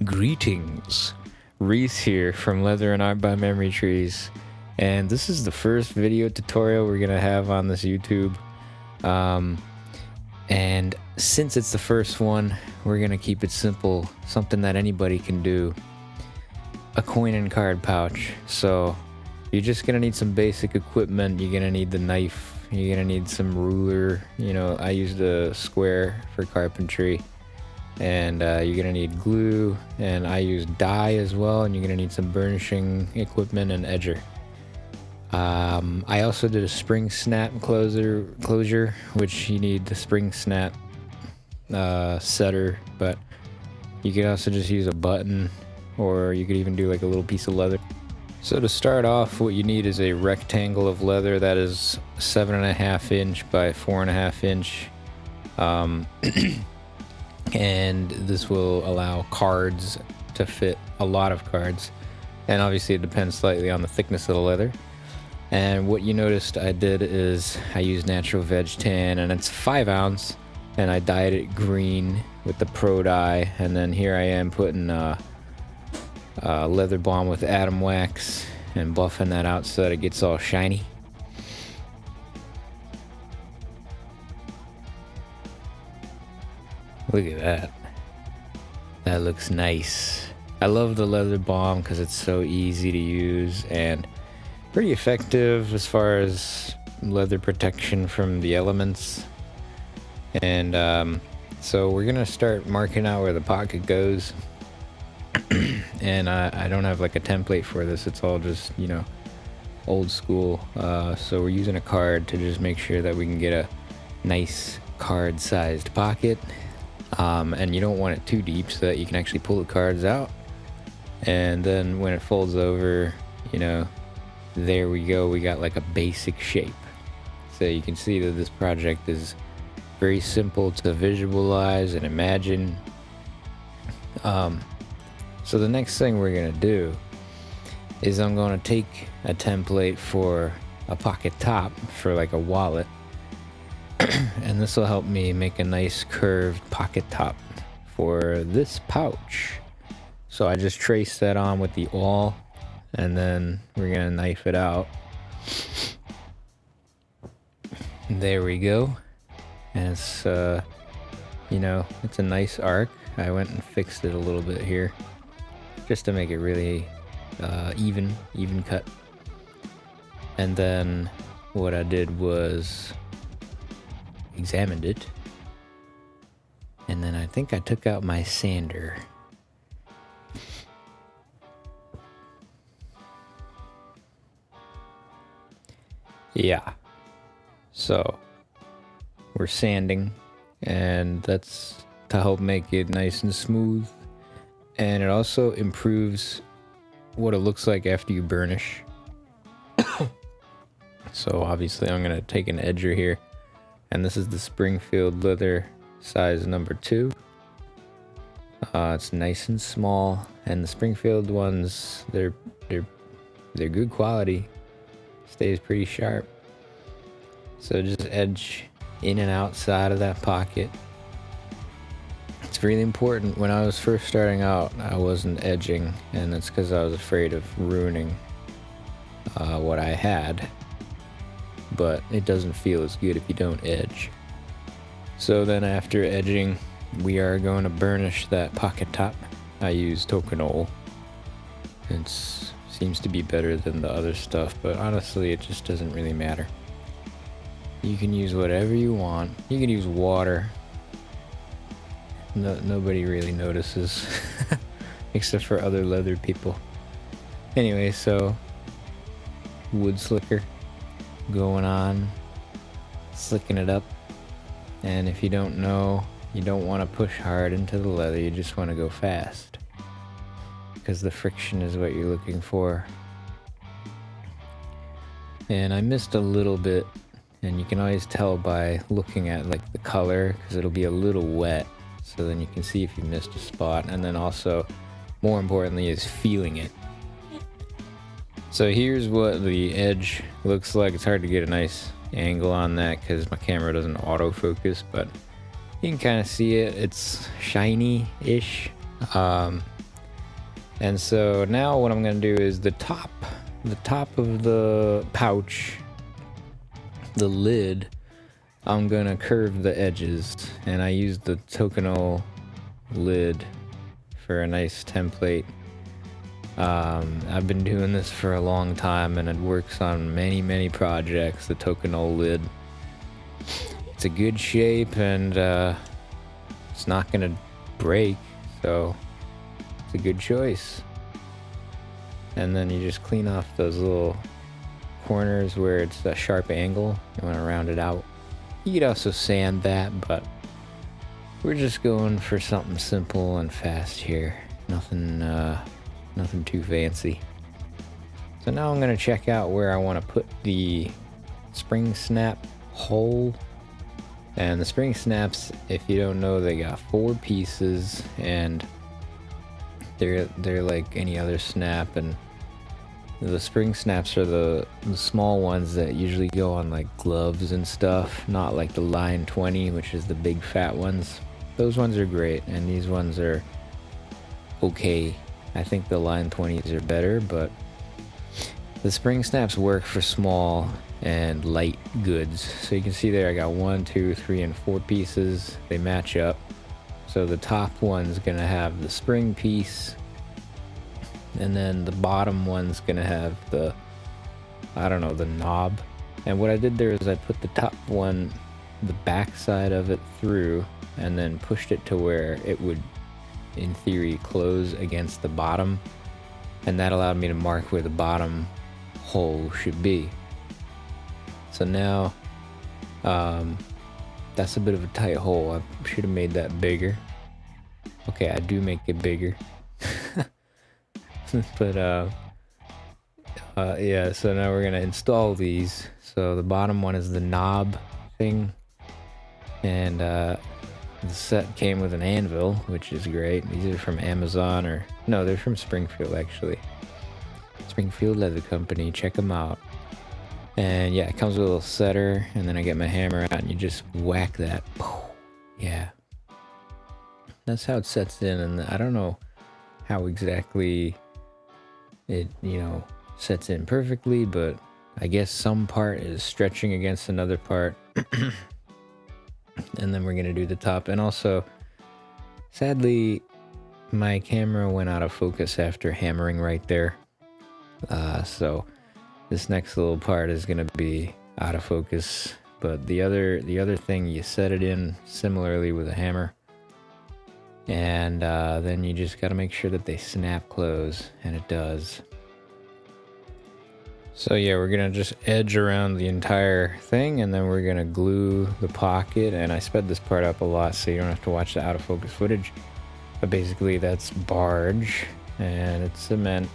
Greetings, Reese here from Leather and Art by Memory Trees, and this is the first video tutorial we're gonna have on this YouTube. And since it's the first one, we're gonna keep it simple, something that anybody can do. A coin and card pouch. So you're just gonna need some basic equipment. You're gonna need the knife, you're gonna need some ruler. You know, I used a square for carpentry. And you're gonna need glue, and I use dye as well, and you're gonna need some burnishing equipment and edger. I also did a spring snap closure, which you need the spring snap setter, but you could also just use a button, or you could even do like a little piece of leather. So to start off, what you need is a rectangle of leather that is 7.5 inch by 4.5 inch. And this will allow cards to fit, a lot of cards, and obviously it depends slightly on the thickness of the leather. And what you noticed I did is I used natural veg tan, and it's 5 ounce, and I dyed it green with the pro dye. And then here I am putting leather balm with atom wax and buffing that out so that it gets all shiny. Look at that. That looks nice. I love the leather balm because it's so easy to use and pretty effective as far as leather protection from the elements. And so we're gonna start marking out where the pocket goes. And I don't have like a template for this. It's all just, you know, old school. So we're using a card to just make sure that we can get a nice card-sized pocket. And you don't want it too deep so that you can actually pull the cards out. And then when it folds over, you know, there we go, we got like a basic shape. So you can see that this project is very simple to visualize and imagine. So the next thing we're gonna do is I'm gonna take a template for a pocket top for like a wallet. And this will help me make a nice curved pocket top for this pouch. So I just trace that on with the awl, and then we're gonna knife it out. There we go. And it's you know, it's a nice arc. I went and fixed it a little bit here just to make it really even cut. And then what I did was examined it, and then I think I took out my sander. Yeah, so we're sanding, and that's to help make it nice and smooth, and it also improves what it looks like after you burnish. So obviously I'm gonna take an edger here. And this is the Springfield leather size number 2. It's nice and small, and the Springfield ones, they're good quality. Stays pretty sharp. So just edge in and outside of that pocket. It's really important. When I was first starting out, I wasn't edging, and that's because I was afraid of ruining what I had. But it doesn't feel as good if you don't edge. So then after edging, we are going to burnish that pocket top. I use Tokonole. It seems to be better than the other stuff, but honestly it just doesn't really matter. You can use whatever you want. You can use water. Nobody really notices except for other leather people. Anyway, so wood slicker going on, slicking it up. And if you don't know, you don't want to push hard into the leather, you just want to go fast, because the friction is what you're looking for. And I missed a little bit, and you can always tell by looking at like the color, because it'll be a little wet, so then you can see if you missed a spot. And then also, more importantly, is feeling it. So here's what the edge looks like. It's hard to get a nice angle on that because my camera doesn't autofocus, but you can kind of see it. It's shiny-ish. And so now what I'm gonna do is the top of the pouch, the lid, I'm gonna curve the edges, and I use the Tokenol lid for a nice template. I've been doing this for a long time, and it works on many projects, the Tokenol lid. It's a good shape, and it's not gonna break, so it's a good choice. And then you just clean off those little corners where it's a sharp angle. You want to round it out. You could also sand that, but we're just going for something simple and fast here. Nothing too fancy. So now I'm gonna check out where I want to put the spring snap hole. And the spring snaps, if you don't know, they got 4 pieces, and they're like any other snap, and the spring snaps are the small ones that usually go on like gloves and stuff, not like the line 20, which is the big fat ones. Those ones are great, and these ones are okay. I think the line 20s are better, but the spring snaps work for small and light goods. So you can see there I got 1, 2, 3, and 4 pieces. They match up. So the top one's gonna have the spring piece, and then the bottom one's gonna have the, I don't know, the knob. And what I did there is I put the top one, the back side of it through, and then pushed it to where it would, in theory, close against the bottom. And that allowed me to mark where the bottom hole should be. So now, that's a bit of a tight hole. I should have made that bigger. Okay, I do make it bigger. But yeah, so now we're gonna install these. So the bottom one is the knob thing, and the set came with an anvil, which is great. These are from Amazon, or no, they're from Springfield actually. Springfield Leather Company, check them out. And yeah, it comes with a little setter, and then I get my hammer out and you just whack that. Yeah, that's how it sets in. And I don't know how exactly it, sets in perfectly, but I guess some part is stretching against another part. And then we're gonna do the top. And also, sadly, my camera went out of focus after hammering right there. So this next little part is gonna be out of focus, but the other thing, you set it in similarly with a hammer, and then you just gotta make sure that they snap close, and it does. So yeah, we're gonna just edge around the entire thing, and then we're gonna glue the pocket. And I sped this part up a lot so you don't have to watch the out of focus footage, but basically that's barge, and it's cement.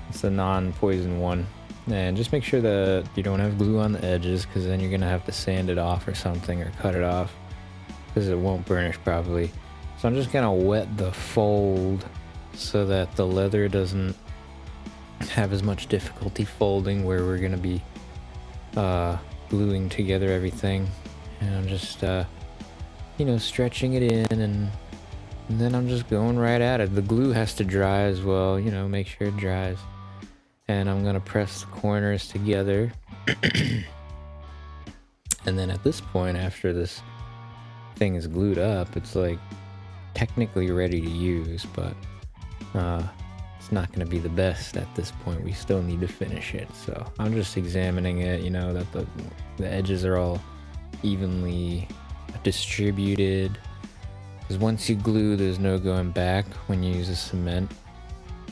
It's the non-poison one. And just make sure that you don't have glue on the edges, because then you're gonna have to sand it off or something, or cut it off, because it won't burnish properly. So I'm just gonna wet the fold so that the leather doesn't have as much difficulty folding where we're gonna be gluing together everything. And I'm just stretching it in, and then I'm just going right at it. The glue has to dry as well, make sure it dries. And I'm gonna press the corners together. And then at this point, after this thing is glued up, it's like technically ready to use, but it's not gonna be the best at this point. We still need to finish it. So I'm just examining it, that the edges are all evenly distributed. Because once you glue, there's no going back when you use a cement.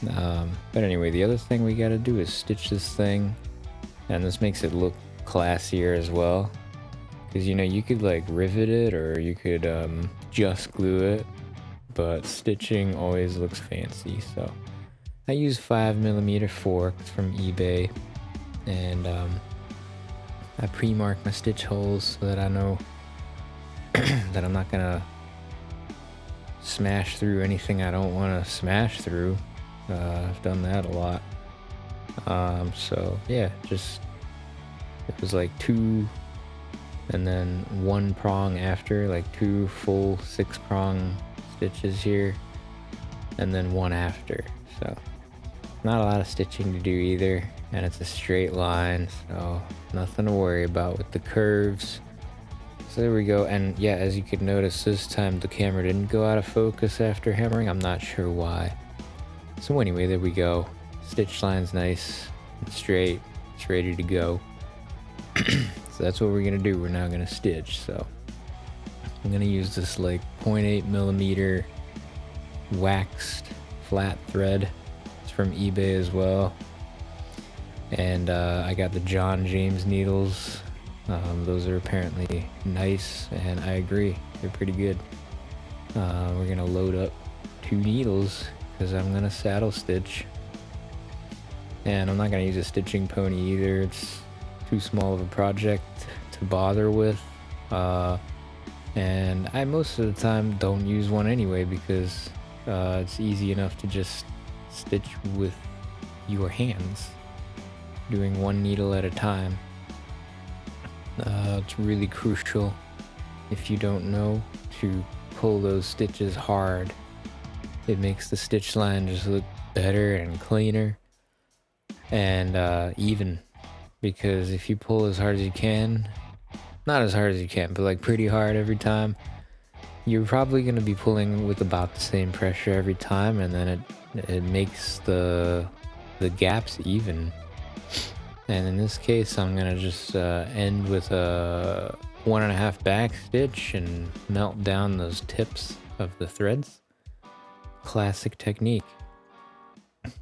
But anyway, the other thing we gotta do is stitch this thing, and this makes it look classier as well, because you could like rivet it, or you could just glue it, but stitching always looks fancy. So I use 5mm forks from eBay, and I pre-mark my stitch holes so that I know that I'm not gonna smash through anything I don't want to smash through. I've done that a lot. So yeah, it was like 2 and then 1 prong after, like 2 full 6-prong stitches here, and then 1 after. So Not a lot of stitching to do either, and it's a straight line, so nothing to worry about with the curves. So there we go, and yeah, as you could notice, this time the camera didn't go out of focus after hammering. I'm not sure why. So anyway, there we go. Stitch line's nice and straight. It's ready to go. So that's what we're gonna do. We're now gonna stitch. So I'm gonna use this like 0.8 millimeter waxed flat thread. It's from eBay as well. And I got the John James needles. Those are apparently nice, and I agree, they're pretty good. We're gonna load up 2 needles because I'm gonna saddle stitch, and I'm not gonna use a stitching pony either. It's too small of a project to bother with, and I most of the time don't use one anyway because it's easy enough to just stitch with your hands, doing 1 needle at a time. It's really crucial, if you don't know, to pull those stitches hard. It makes the stitch line just look better and cleaner and even, because if you pull as hard as you can, not as hard as you can, but like pretty hard every time, you're probably going to be pulling with about the same pressure every time, and then it makes the gaps even. And in this case, I'm gonna just end with a 1.5 back stitch and melt down those tips of the threads. Classic technique.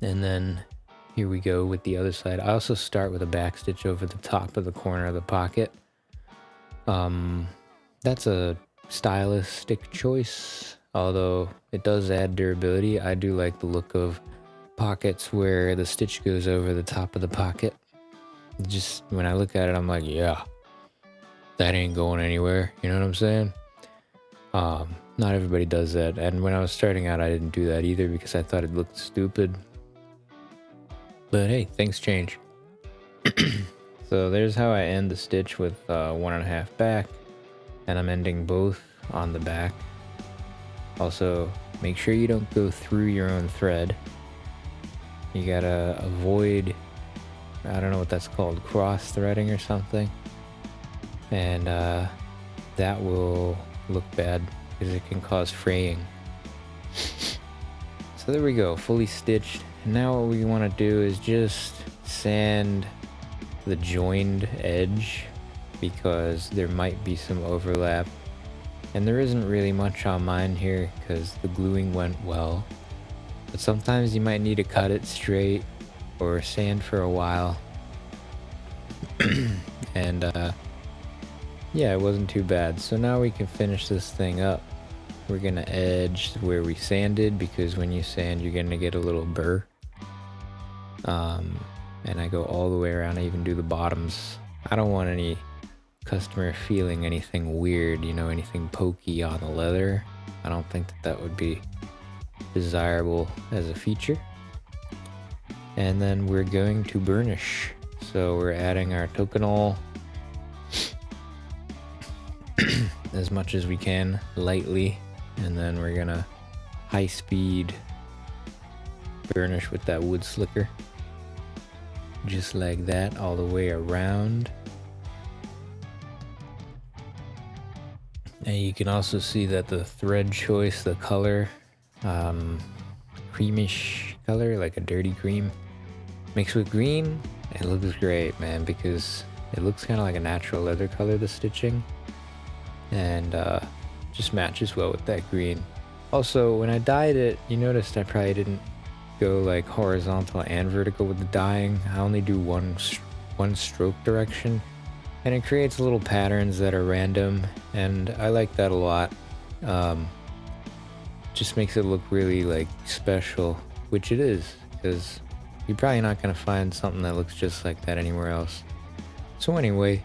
And then here we go with the other side. I also start with a back stitch over the top of the corner of the pocket. That's a stylistic choice, although it does add durability. I do like the look of pockets where the stitch goes over the top of the pocket. Just when I look at it, I'm like, yeah, that ain't going anywhere. You know what I'm saying? Not everybody does that. And when I was starting out, I didn't do that either because I thought it looked stupid. But hey, things change. So there's how I end the stitch with 1.5 back, and I'm ending both on the back. Also, make sure you don't go through your own thread. You gotta avoid, I don't know what that's called, cross threading or something, and that will look bad because it can cause fraying. So there we go, fully stitched. And now what we want to do is just sand the joined edge because there might be some overlap, and there isn't really much on mine here because the gluing went well, but sometimes you might need to cut it straight or sand for a while. And yeah, it wasn't too bad. So now we can finish this thing up. We're gonna edge where we sanded, because when you sand you're gonna get a little burr. And I go all the way around. I even do the bottoms. I don't want any customer feeling anything weird, you know, anything pokey on the leather. I don't think that would be desirable as a feature. And then we're going to burnish. So we're adding our tokenol as much as we can, lightly, and then we're gonna high speed burnish with that wood slicker, just like that, all the way around. And you can also see that the thread choice, the color, creamish color, like a dirty cream, mixed with green, it looks great, man, because it looks kind of like a natural leather color, the stitching, and just matches well with that green. Also, when I dyed it, you noticed I probably didn't go like horizontal and vertical with the dyeing. I only do one stroke direction, and it creates little patterns that are random, and I like that a lot. Just makes it look really like special, which it is, because you're probably not going to find something that looks just like that anywhere else. So anyway,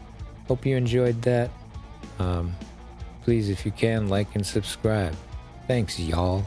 hope you enjoyed that. Please, if you can, like and subscribe. Thanks, y'all.